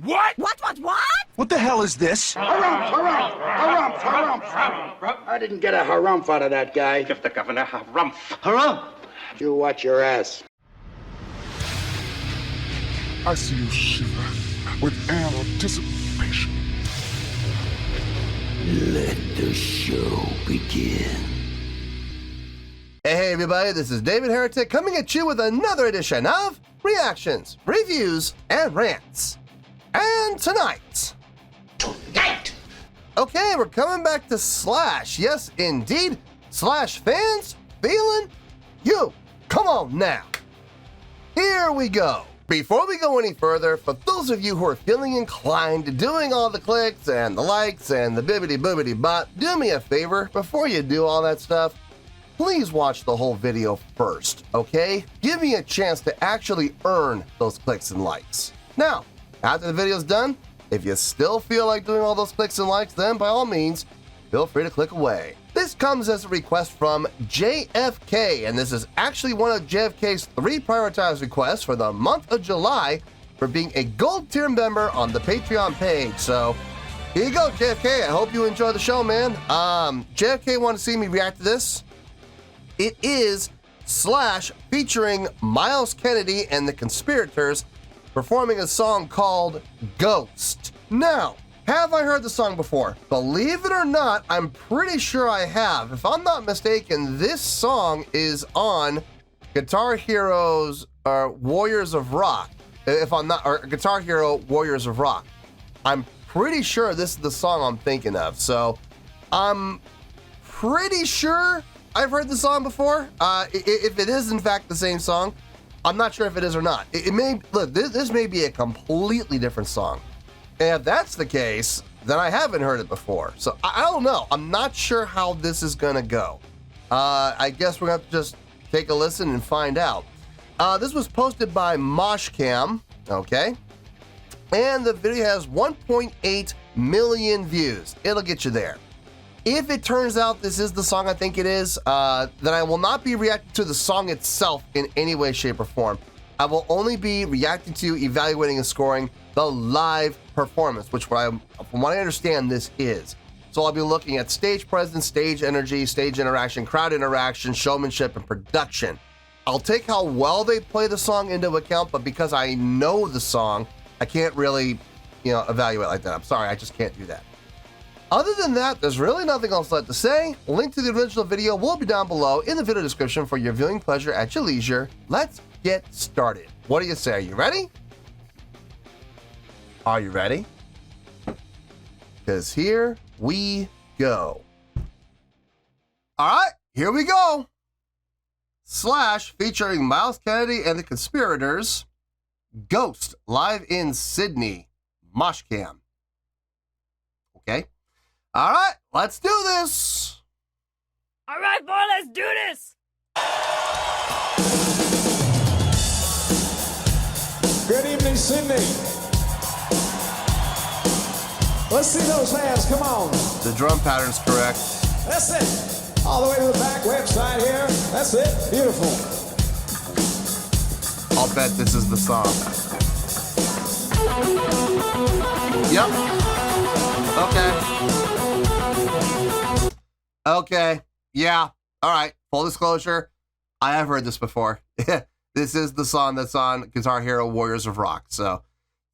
What? What? What the hell is this? Harumph. I didn't get a harumph out of that guy. Give the governor harumph. Harumph! You watch your ass. I see you shiver with anticipation. Let the show begin. Hey everybody, this is David Heretic coming at you with another edition of Reactions, Reviews, and Rants. And tonight... Okay, we're coming back to Slash. Yes, indeed. Slash fans, feeling you. Come on now. Here we go. Before we go any further, for those of you who are feeling inclined to doing all the clicks and the likes and the bibbity-boobity-bot, do me a favor before you do all that stuff. Please watch the whole video first, okay? Give me a chance to actually earn those clicks and likes. Now, after the video's done, if you still feel like doing all those clicks and likes, then by all means, feel free to click away. This comes as a request from JFK, and this is actually one of JFK's 3 prioritized requests for the month of July for being a gold tier member on the Patreon page. So here you go, JFK. I hope you enjoy the show, man. JFK want to see me react to this? It is Slash featuring Myles Kennedy and the Conspirators performing a song called Ghost. Now, have I heard the song before? Believe it or not, I'm pretty sure I have. If I'm not mistaken, this song is on Guitar Hero's Warriors of Rock. Guitar Hero Warriors of Rock. I'm pretty sure this is the song I'm thinking of. So, I'm pretty sure I've heard the song before. If it is in fact the same song, I'm not sure if it is or not. It may, look, this may be a completely different song. And if that's the case, then I haven't heard it before. So I don't know. I'm not sure how this is gonna go. I guess we're gonna have to just take a listen and find out. This was posted by Moshcam, okay? And the video has 1.8 million views. It'll get you there. If it turns out this is the song I think it is, then I will not be reacting to the song itself in any way, shape, or form. I will only be reacting to, evaluating, and scoring the live performance, which from what I understand this is. So I'll be looking at stage presence, stage energy, stage interaction, crowd interaction, showmanship, and production. I'll take how well they play the song into account, but because I know the song, I can't really, evaluate like that. I'm sorry, I just can't do that. Other than that, there's really nothing else left to say. A link to the original video will be down below in the video description for your viewing pleasure at your leisure. Let's get started. What do you say? Are you ready? Are you ready? Because here we go. All right, here we go. Slash featuring Myles Kennedy and the Conspirators. Ghost live in Sydney. Moshcam. Okay. All right, let's do this. All right, boy, let's do this. Good evening, Sydney. Let's see those hands, come on. The drum pattern's correct. That's it. All the way to the back website here. That's it, beautiful. I'll bet this is the song. Yep. Okay. Yeah. All right. Full disclosure, I have heard this before. This is the song that's on Guitar Hero Warriors of Rock. So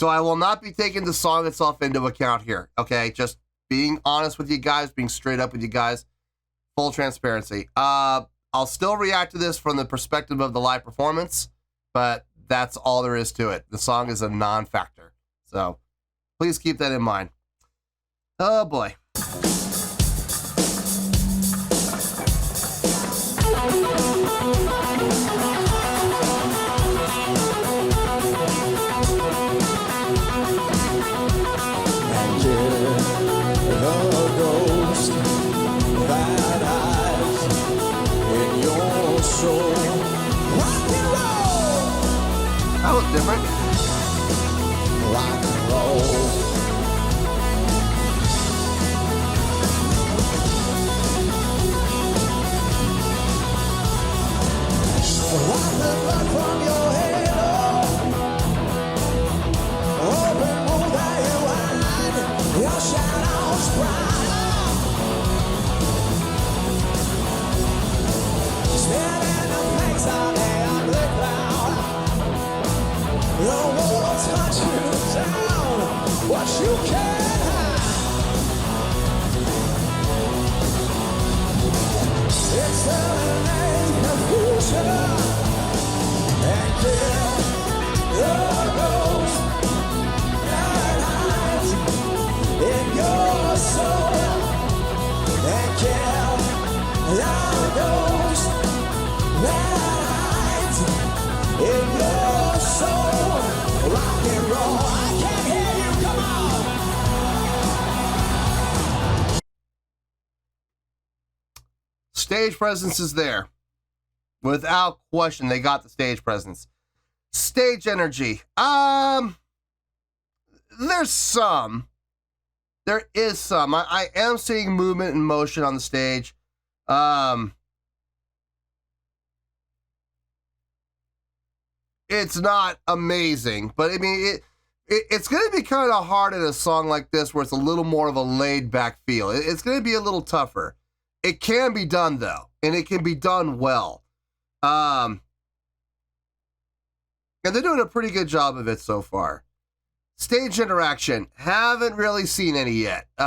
I will not be taking the song itself into account here. Okay. Just being honest with you guys, being straight up with you guys. Full transparency. I'll still react to this from the perspective of the live performance, but that's all there is to it. The song is a non-factor. So please keep that in mind. Oh boy. That was different. Rock and roll. Wipe the blood from your head, oh. Open much you can hide. Exterminate the future and kill the ghost that hides in your soul, and kill the ghost that hides in your soul. Rock and roll, I can't hear you, come on. Stage presence is there. Without question, they got the stage presence. Stage energy. There's some. There is some. I am seeing movement and motion on the stage. It's not amazing, but I mean, it's going to be kind of hard in a song like this where it's a little more of a laid-back feel. It's going to be a little tougher. It can be done, though, and it can be done well. And they're doing a pretty good job of it so far. Stage interaction, haven't really seen any yet. So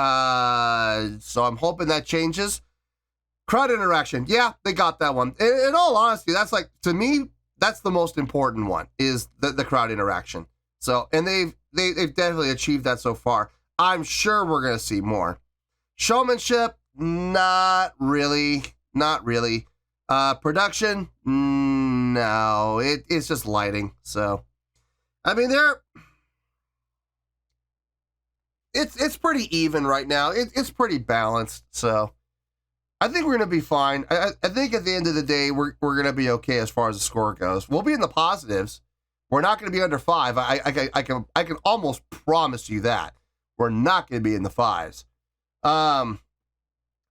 I'm hoping that changes. Crowd interaction, yeah, they got that one. In all honesty, that's like, to me, that's the most important one, is the crowd interaction. So, and they've definitely achieved that so far. I'm sure we're going to see more. Showmanship, not really. Production, no, it's just lighting. So, I mean, it's pretty even right now. It's pretty balanced. So, I think we're going to be fine. I think at the end of the day, we're going to be okay as far as the score goes. We'll be in the positives. We're not going to be under 5. I can almost promise you that. We're not going to be in the 5s.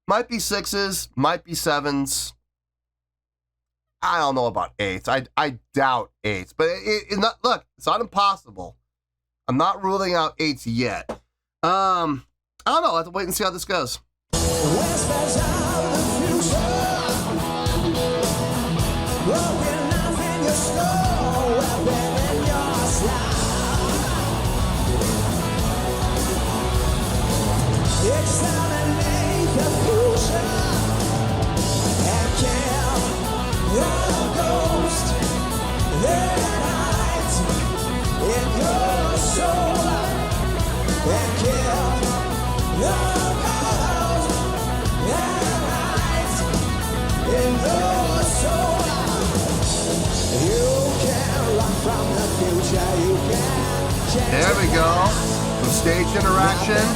Might be 6s, might be 7s. I don't know about 8s. I doubt 8s. But look, it's not impossible. I'm not ruling out 8s yet. I don't know. I'll have to wait and see how this goes. Exterminate the future and kill the ghost that hides in your soul, and kill the ghost that hides in your soul. You can run from the future, you can change. There we go. Some stage interaction.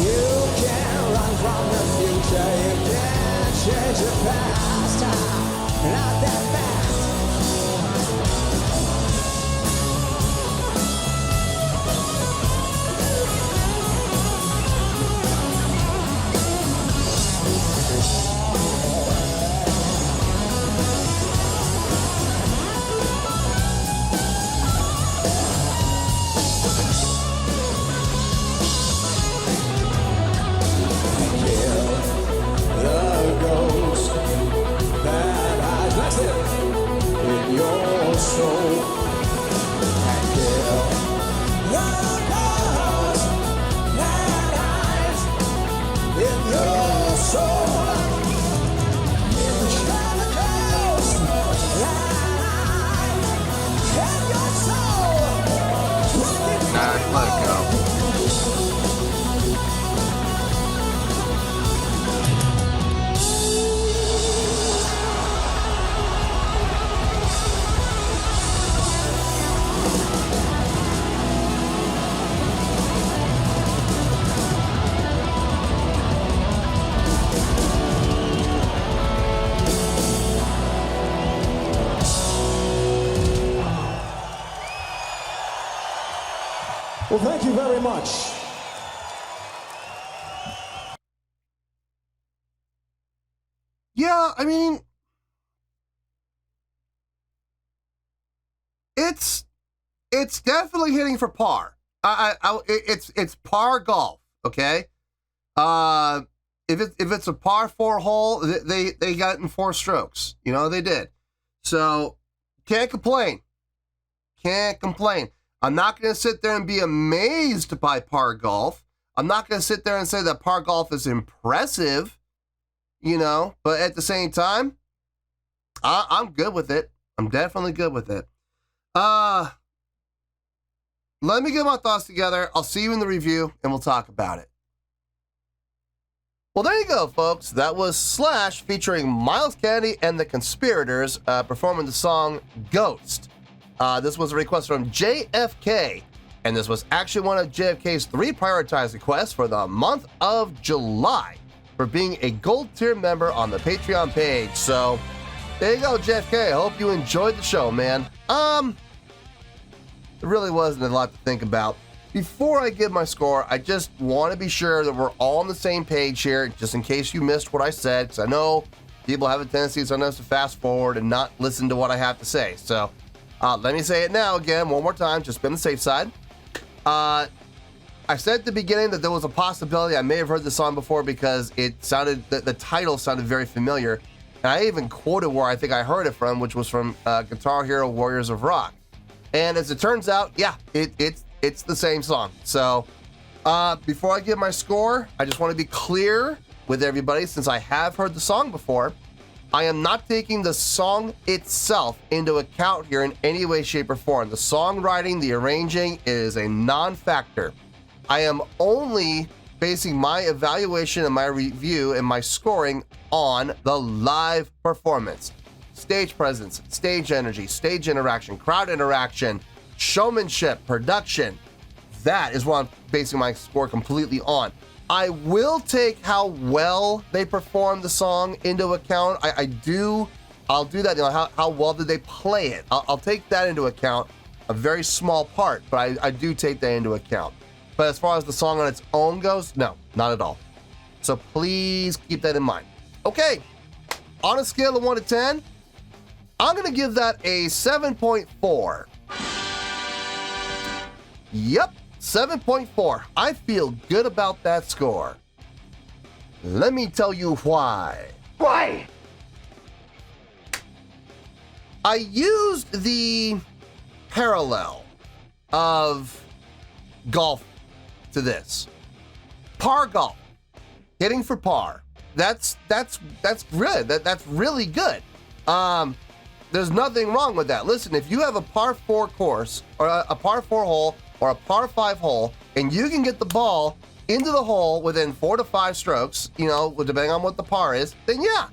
You can run from the future, you can change your past, not that fast. Let it go. Well, thank you very much. Yeah, I mean, it's definitely hitting for par. It's par golf, okay? If it's a par 4 hole, they got it in 4 strokes. You know, they did. So can't complain. I'm not going to sit there and be amazed by par golf. I'm not going to sit there and say that par golf is impressive, you know, but at the same time, I'm good with it. I'm definitely good with it. Let me get my thoughts together. I'll see you in the review and we'll talk about it. Well, there you go, folks. That was Slash featuring Myles Kennedy and the Conspirators performing the song Ghost. This was a request from JFK, and this was actually one of JFK's 3 prioritized requests for the month of July for being a gold tier member on the Patreon page. So there you go, JFK. I hope you enjoyed the show, man. There really wasn't a lot to think about. Before I give my score, I just want to be sure that we're all on the same page here, just in case you missed what I said, because I know people have a tendency sometimes to fast forward and not listen to what I have to say. So let me say it now again, one more time, just be on the safe side. I said at the beginning that there was a possibility I may have heard the song before because it sounded, the title sounded very familiar. And I even quoted where I think I heard it from, which was from Guitar Hero Warriors of Rock. And as it turns out, yeah, it's the same song. So before I give my score, I just want to be clear with everybody, since I have heard the song before, I am not taking the song itself into account here in any way, shape, or form. The songwriting, the arranging is a non-factor. I am only basing my evaluation and my review and my scoring on the live performance. Stage presence, stage energy, stage interaction, crowd interaction, showmanship, production. That is what I'm basing my score completely on. I will take how well they perform the song into account. I'll do that. You know, how well did they play it? I'll take that into account. A very small part, but I do take that into account. But as far as the song on its own goes, no, not at all. So please keep that in mind. Okay, on a scale of 1 to 10, I'm gonna give that a 7.4. Yep, 7.4. I feel good about that score. Let me tell you why. Why? I used the parallel of golf to this. Par golf. Hitting for par. That's good. That's really good. There's nothing wrong with that. Listen, if you have a par 4 course or a par 4 hole or a par 5 hole and you can get the ball into the hole within 4 to 5 strokes, you know, depending on what the par is, then yeah,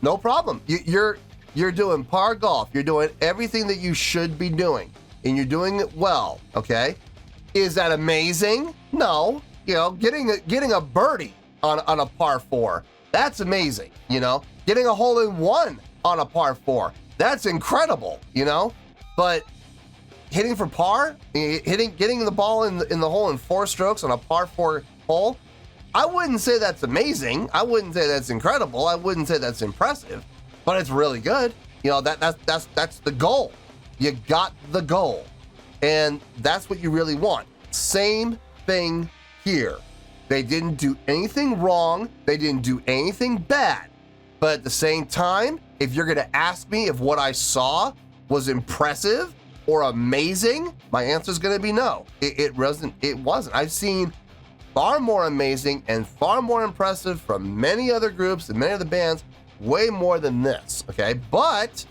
no problem. You're doing par golf. You're doing everything that you should be doing, and you're doing it well, okay? Is that amazing? No. You know, getting a birdie on a par 4, that's amazing, you know? Getting a hole in one on a par 4, that's incredible, you know? But hitting for par, getting the ball in the hole in 4 strokes on a par 4 hole, I wouldn't say that's amazing. I wouldn't say that's incredible. I wouldn't say that's impressive, but it's really good. You know, that's the goal. You got the goal, and that's what you really want. Same thing here. They didn't do anything wrong. They didn't do anything bad. But at the same time, if you're gonna ask me if what I saw was impressive or amazing, my answer is gonna be no. It wasn't. I've seen far more amazing and far more impressive from many other groups and many other bands, way more than this, okay? But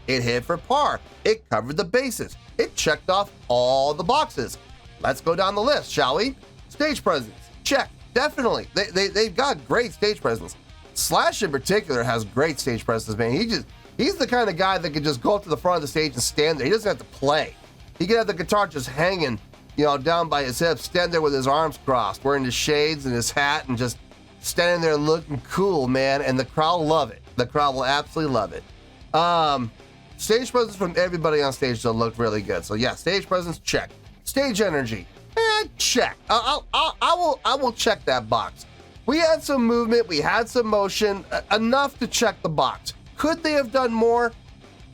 it hit for par. It covered the bases. It checked off all the boxes. Let's go down the list, shall we? Stage presence, check, definitely. They've got great stage presence. Slash in particular has great stage presence, man. He's the kind of guy that can just go up to the front of the stage and stand there. He doesn't have to play. He can have the guitar just hanging, you know, down by his hips, stand there with his arms crossed, wearing his shades and his hat, and just standing there looking cool, man. And the crowd will love it. The crowd will absolutely love it. Stage presence from everybody on stage though looked really good. So yeah, stage presence, check. Stage energy, check. I will check that box. We had some movement, we had some motion, enough to check the box. Could they have done more?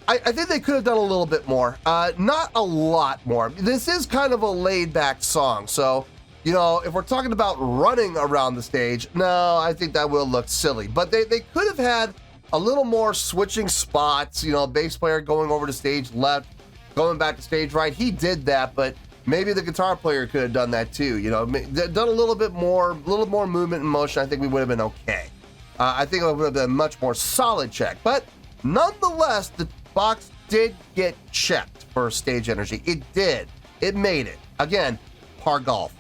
I think they could have done a little bit more. Not a lot more. This is kind of a laid-back song, so, you know, if we're talking about running around the stage, no, I think that will look silly. But they could have had a little more switching spots, you know, bass player going over to stage left, going back to stage right. He did that, but maybe the guitar player could have done that too. You know, done a little more movement and motion. I think we would have been okay. I think it would have been a much more solid check. But nonetheless, the box did get checked for stage energy. It did. It made it. Again, par golf.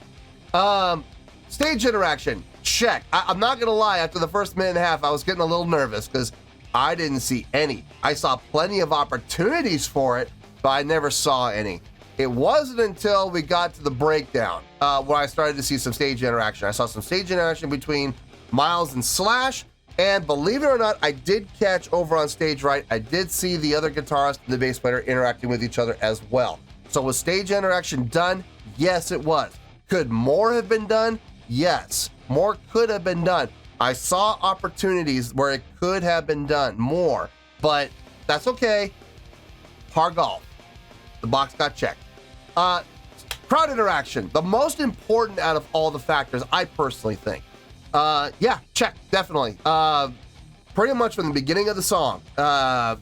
Stage interaction, check. I'm not gonna lie, after the first minute and a half, I was getting a little nervous because I didn't see any. I saw plenty of opportunities for it, but I never saw any. It wasn't until we got to the breakdown where I started to see some stage interaction. I saw some stage interaction between Myles and Slash, and believe it or not, I did catch over on stage right, I did see the other guitarist and the bass player interacting with each other as well. So was stage interaction done? Yes, it was. Could more have been done? Yes, more could have been done. I saw opportunities where it could have been done more, but that's okay. Par golf. The box got checked. Crowd interaction, the most important out of all the factors, I personally think. Yeah, check, definitely. Pretty much from the beginning of the song,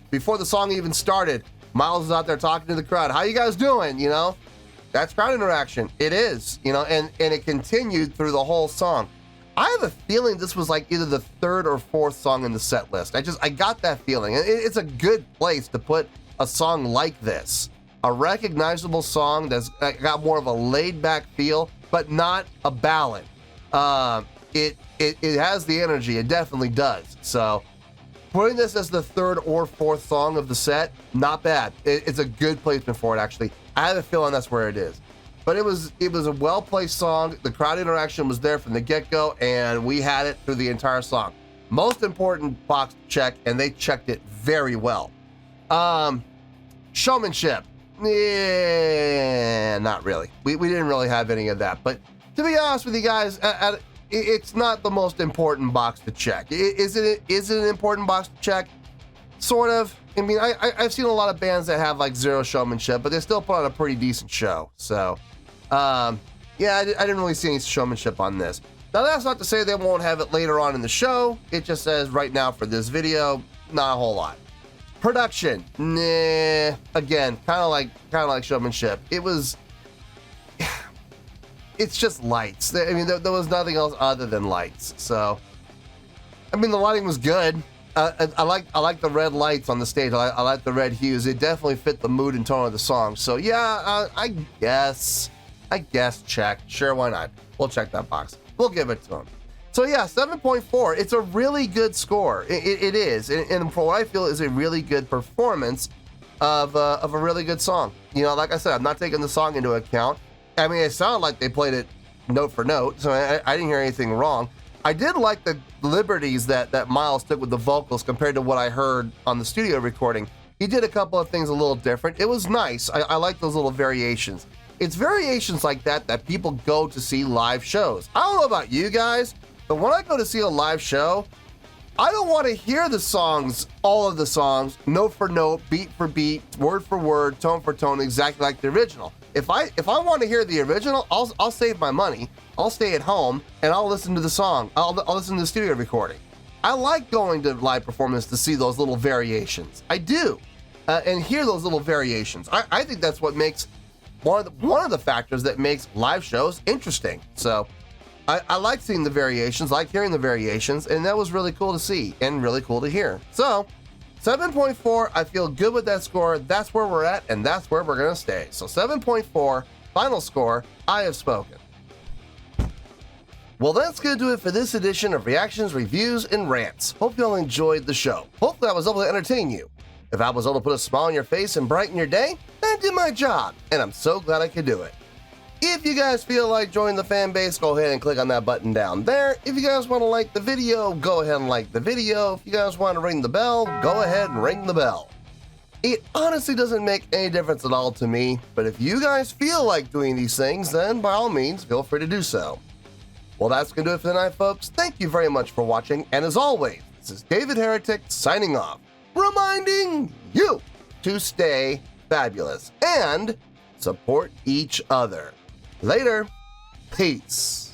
before the song even started, Myles is out there talking to the crowd. How you guys doing? You know, that's crowd interaction. It is, you know, and it continued through the whole song. I have a feeling this was like either the third or fourth song in the set list. I got that feeling. It's a good place to put a song like this. A recognizable song that's got more of a laid-back feel, but not a ballad. It has the energy. It definitely does. So putting this as the third or fourth song of the set, not bad. It's a good placement for it, actually. I have a feeling that's where it is. But it was a well-placed song. The crowd interaction was there from the get-go, and we had it through the entire song. Most important box check, and they checked it very well. Showmanship. Yeah, not really. We didn't really have any of that. But to be honest with you guys, it's not the most important box to check. Is it an important box to check? Sort of. I mean, I've seen a lot of bands that have like zero showmanship, but they still put on a pretty decent show. So, yeah, I didn't really see any showmanship on this. Now, that's not to say they won't have it later on in the show. It just says right now for this video, not a whole lot. Production, nah. Again, kind of like showmanship. It's just lights. I mean, there was nothing else other than lights. So, I mean, the lighting was good. I like the red lights on the stage. I like the red hues. It definitely fit the mood and tone of the song. So yeah, I guess check. Sure, why not? We'll check that box. We'll give it to them. So yeah, 7.4. It's a really good score. It is, and for what I feel is a really good performance of a really good song. You know, like I said, I'm not taking the song into account. I mean, it sounded like they played it note for note, so I didn't hear anything wrong. I did like the liberties that Myles took with the vocals compared to what I heard on the studio recording. He did a couple of things a little different. It was nice. I like those little variations. It's variations like that people go to see live shows. I don't know about you guys, but when I go to see a live show, I don't want to hear the songs, all of the songs, note for note, beat for beat, word for word, tone for tone, exactly like the original. If I want to hear the original, I'll save my money. I'll stay at home and I'll listen to the song. I'll listen to the studio recording. I like going to live performance to see those little variations. I do, and hear those little variations. I think that's what makes one of the factors that makes live shows interesting. So I like seeing the variations, like hearing the variations, and that was really cool to see and really cool to hear. So 7.4, I feel good with that score. That's where we're at, and that's where we're going to stay. So 7.4, final score, I have spoken. Well, that's going to do it for this edition of Reactions, Reviews, and Rants. Hope you all enjoyed the show. Hopefully I was able to entertain you. If I was able to put a smile on your face and brighten your day, I did my job, and I'm so glad I could do it. If you guys feel like joining the fan base, go ahead and click on that button down there. If you guys want to like the video, go ahead and like the video. If you guys want to ring the bell, go ahead and ring the bell. It honestly doesn't make any difference at all to me, but if you guys feel like doing these things, then by all means, feel free to do so. Well, that's going to do it for tonight, folks. Thank you very much for watching, and as always, this is David Heretic signing off, reminding you to stay fabulous and support each other. Later. Peace.